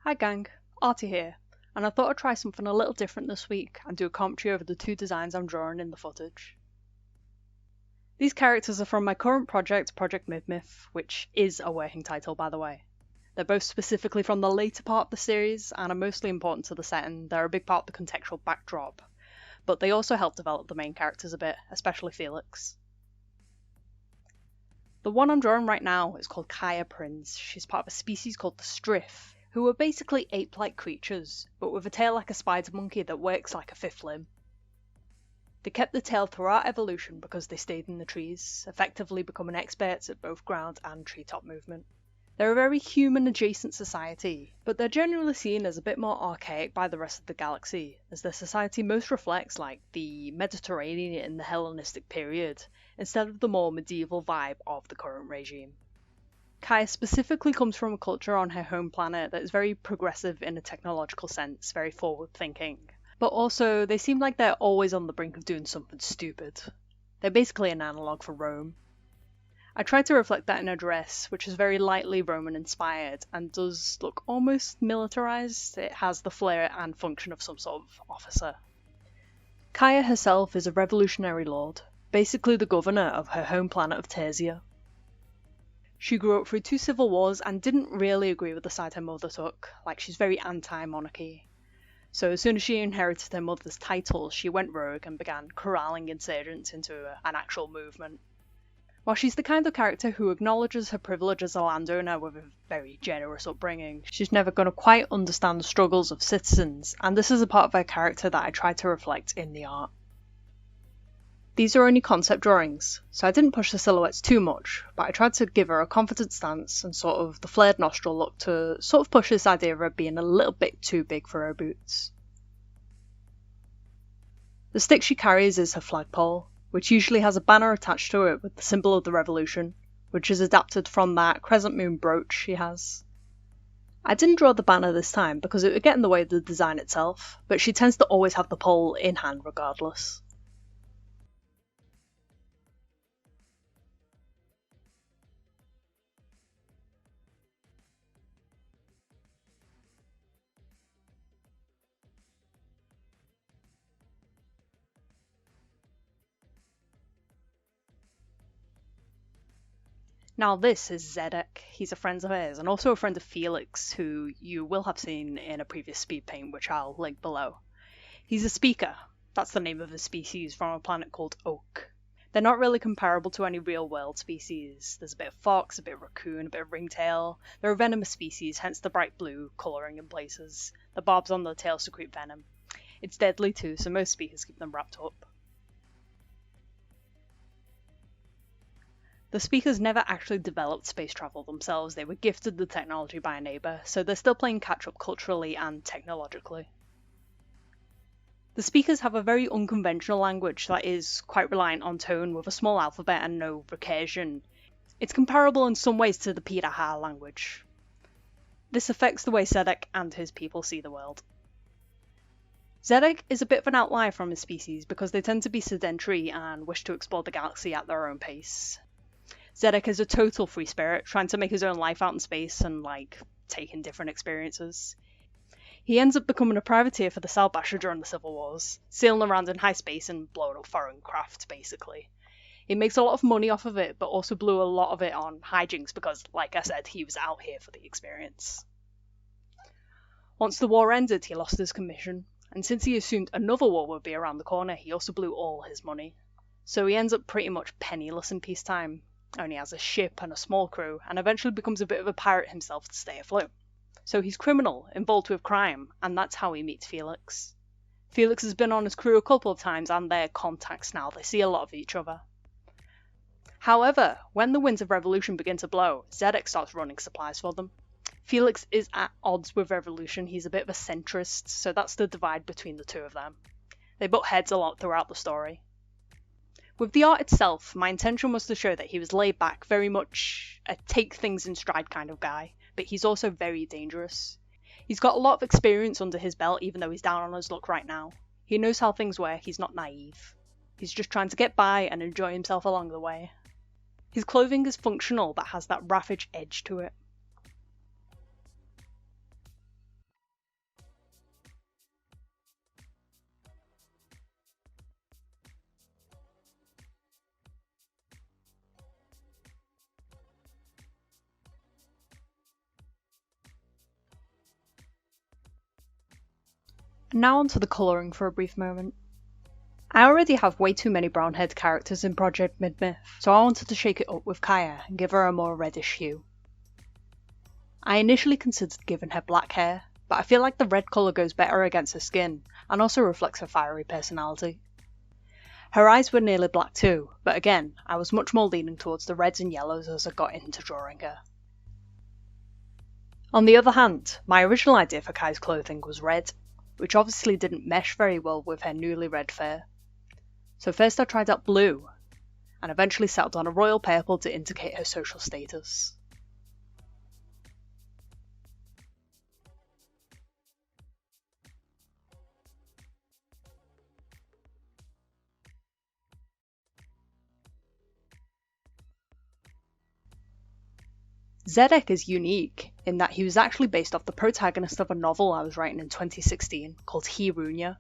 Hi gang, Artie here, and I thought I'd try something a little different this week and do a commentary over the two designs I'm drawing in the footage. These characters are from my current project, Project Midmith, which is a working title by the way. They're both specifically from the later part of the series and are mostly important to the setting. They're a big part of the contextual backdrop, but they also help develop the main characters a bit, especially Felix. The one I'm drawing right now is called Kaya Prinz. She's part of a species called the Striff, who are basically ape-like creatures, but with a tail like a spider monkey that works like a fifth limb. They kept the tail throughout evolution because they stayed in the trees, effectively becoming experts at both ground and treetop movement. They're a very human-adjacent society, but they're generally seen as a bit more archaic by the rest of the galaxy, as their society most reflects like the Mediterranean in the Hellenistic period, instead of the more medieval vibe of the current regime. Kaya specifically comes from a culture on her home planet that is very progressive in a technological sense, very forward-thinking. But also, they seem like they're always on the brink of doing something stupid. They're basically an analogue for Rome. I tried to reflect that in her dress, which is very lightly Roman-inspired and does look almost militarized. It has the flair and function of some sort of officer. Kaya herself is a revolutionary lord, basically the governor of her home planet of THIIIIIS. She grew up through 2 civil wars and didn't really agree with the side her mother took, like she's very anti-monarchy. So as soon as she inherited her mother's title, she went rogue and began corralling insurgents into an actual movement. While she's the kind of character who acknowledges her privilege as a landowner with a very generous upbringing, she's never going to quite understand the struggles of citizens, and this is a part of her character that I tried to reflect in the art. These are only concept drawings, so I didn't push the silhouettes too much, but I tried to give her a confident stance and sort of the flared nostril look to sort of push this idea of her being a little bit too big for her boots. The stick she carries is her flagpole, which usually has a banner attached to it with the symbol of the revolution, which is adapted from that crescent moon brooch she has. I didn't draw the banner this time because it would get in the way of the design itself, but she tends to always have the pole in hand regardless. Now this is Zedek. He's a friend of hers and also a friend of Felix, who you will have seen in a previous SPEEDPAINT, which I'll link below. He's a speaker. That's the name of a species from a planet called Oak. They're not really comparable to any real-world species. There's a bit of fox, a bit of raccoon, a bit of ringtail. They're a venomous species, hence the bright blue colouring in places. The barbs on the tail secrete venom. It's deadly too, so most speakers keep them wrapped up. The speakers never actually developed space travel themselves, they were gifted the technology by a neighbour, so they're still playing catch-up culturally and technologically. The speakers have a very unconventional language that is quite reliant on tone with a small alphabet and no recursion. It's comparable in some ways to the Piraha language. This affects the way Zedek and his people see the world. Zedek is a bit of an outlier from his species because they tend to be sedentary and wish to explore the galaxy at their own pace. Zedek is a total free spirit, trying to make his own life out in space and, taking different experiences. He ends up becoming a privateer for the Salbasher during the Civil Wars, sailing around in high space and blowing up foreign craft, basically. He makes a lot of money off of it, but also blew a lot of it on hijinks because, like I said, he was out here for the experience. Once the war ended, he lost his commission, and since he assumed another war would be around the corner, he also blew all his money. So he ends up pretty much penniless in peacetime. Only has a ship and a small crew, and eventually becomes a bit of a pirate himself to stay afloat. So he's criminal, involved with crime, and that's how he meets Felix. Felix has been on his crew a couple of times, and they're contacts now, they see a lot of each other. However, when the winds of revolution begin to blow, Zedek starts running supplies for them. Felix is at odds with revolution, he's a bit of a centrist, so that's the divide between the two of them. They butt heads a lot throughout the story. With the art itself, my intention was to show that he was laid back, very much a take things in stride kind of guy, but he's also very dangerous. He's got a lot of experience under his belt even though he's down on his luck right now. He knows how things work, he's not naive. He's just trying to get by and enjoy himself along the way. His clothing is functional but has that ravage edge to it. And now onto the colouring for a brief moment. I already have way too many brown-haired characters in Project Midmith, so I wanted to shake it up with Kaya and give her a more reddish hue. I initially considered giving her black hair, but I feel like the red colour goes better against her skin and also reflects her fiery personality. Her eyes were nearly black too, but again, I was much more leaning towards the reds and yellows as I got into drawing her. On the other hand, my original idea for Kai's clothing was red, which obviously didn't mesh very well with her newly red fur. So first I tried out blue, and eventually settled on a royal purple to indicate her social status. Zedek is unique in that he was actually based off the protagonist of a novel I was writing in 2016 called THIIIIIIS.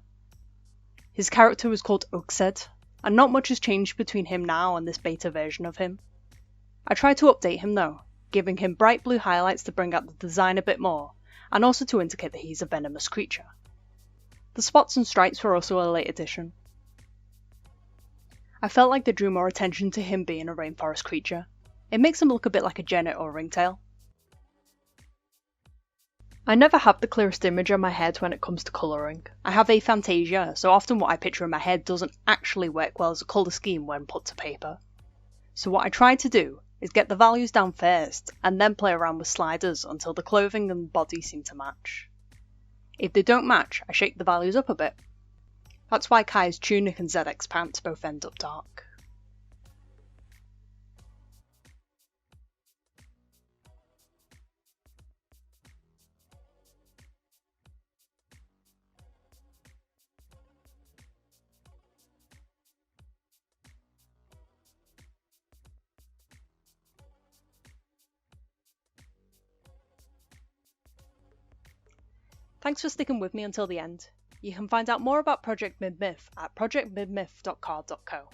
His character was called Uxed, and not much has changed between him now and this beta version of him. I tried to update him though, giving him bright blue highlights to bring out the design a bit more, and also to indicate that he's a venomous creature. The spots and stripes were also a late addition. I felt like they drew more attention to him being a rainforest creature. It makes him look a bit like a genet or ringtail. I never have the clearest image in my head when it comes to colouring. I have aphantasia, so often what I picture in my head doesn't actually work well as a colour scheme when put to paper. So what I tried to do is get the values down first, and then play around with sliders until the clothing and body seem to match. If they don't match, I shake the values up a bit. That's why Kai's tunic and Zedek's pants both end up dark. Thanks for sticking with me until the end. You can find out more about Project Midmith at projectmidmith.card.co.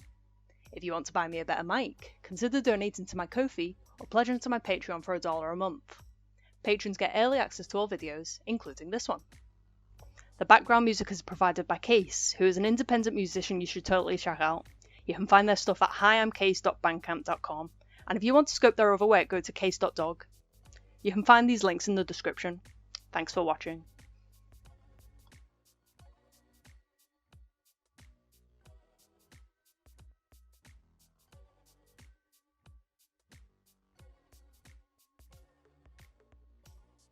If you want to buy me a better mic, consider donating to my Ko-fi or pledging to my Patreon for $1 a month. Patrons get early access to all videos, including this one. The background music is provided by Case, who is an independent musician you should totally check out. You can find their stuff at hiamcase.bandcamp.com, and if you want to scope their other work, go to case.dog. You can find these links in the description. Thanks for watching.